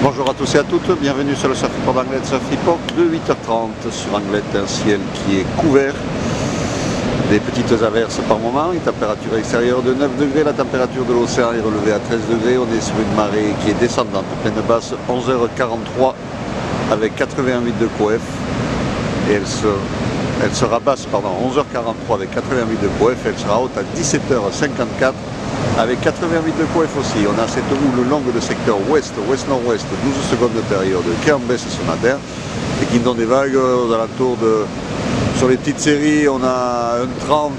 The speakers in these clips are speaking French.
Bonjour à tous et à toutes, bienvenue sur le Surfreport d'Anglet Surfreport de 8h30 sur Anglet, un ciel qui est couvert, des petites averses par moment, une température extérieure de 9 degrés, la température de l'océan est relevée à 13 degrés, on est sur une marée qui est descendante, pleine basse, 11h43 avec 88 de coef et elle sera basse pendant 11h43 avec 88 de coef, elle sera haute à 17h54 avec 88 de coef aussi. On a cette houle longue de secteur ouest, ouest-nord-ouest, 12 secondes de période qui est en baisse ce matin et qui donne des vagues aux alentours de... Sur les petites séries, on a un 30,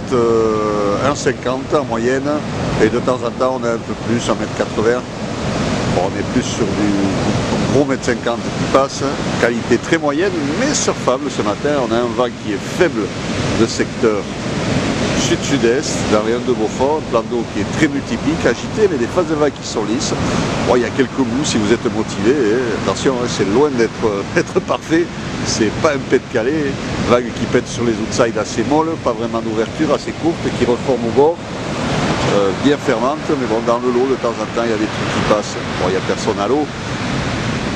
un 50 en moyenne et de temps en temps on a un peu plus, 1m80. Bon, on est plus sur du gros 1m50 qui passe, qualité très moyenne mais surfable ce matin. On a un vent qui est faible de secteur sud-sud-est, dans rien de Beaufort, un plan d'eau qui est très multiplique, agité, mais des phases de vagues qui sont lisses. Bon, il y a quelques bouts si vous êtes motivé, attention, c'est loin d'être parfait, c'est pas un pet de calais, vagues qui pètent sur les outsides assez molles, pas vraiment d'ouverture, assez courte, qui reforment au bord, bien fermantes, mais bon, dans le lot, de temps en temps, il y a des trucs qui passent. Bon, il n'y a personne à l'eau,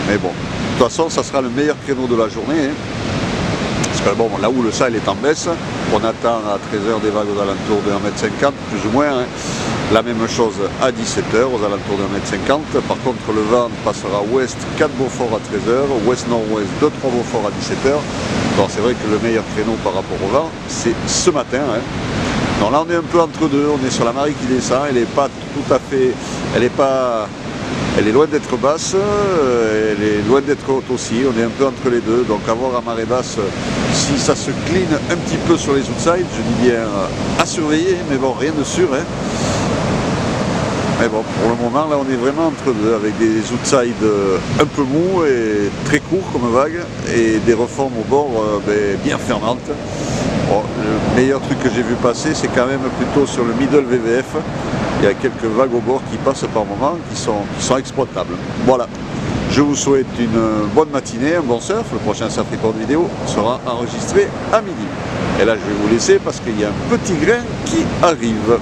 mais bon, de toute façon, ça sera le meilleur créneau de la journée, hein. Parce que bon, là où le sale est en baisse, on attend à 13h des vagues aux alentours de 1m50, plus ou moins, hein. La même chose à 17h, aux alentours de 1m50. Par contre, le vent passera ouest 4 Beaufort à 13h, ouest-nord-ouest 2-3 Beaufort à 17h. Donc c'est vrai que le meilleur créneau par rapport au vent, c'est ce matin, hein. Donc là, on est un peu entre deux, on est sur la marée qui descend, elle n'est pas tout à fait... Elle est loin d'être basse, elle est loin d'être haute aussi, on est un peu entre les deux, donc à voir à marée basse si ça se cline un petit peu sur les outsides, je dis bien à surveiller, mais bon, rien de sûr, hein. Mais bon, pour le moment, là, on est vraiment entre deux, avec des outsides un peu mous et très courts comme vagues, et des reformes au bord bien fermantes. Bon, le meilleur truc que j'ai vu passer, c'est quand même plutôt sur le middle VVF. Il y a quelques vagues au bord qui passent par moments, qui sont exploitables. Voilà, je vous souhaite une bonne matinée, un bon surf. Le prochain Surf Report vidéo sera enregistré à midi. Et là, je vais vous laisser parce qu'il y a un petit grain qui arrive.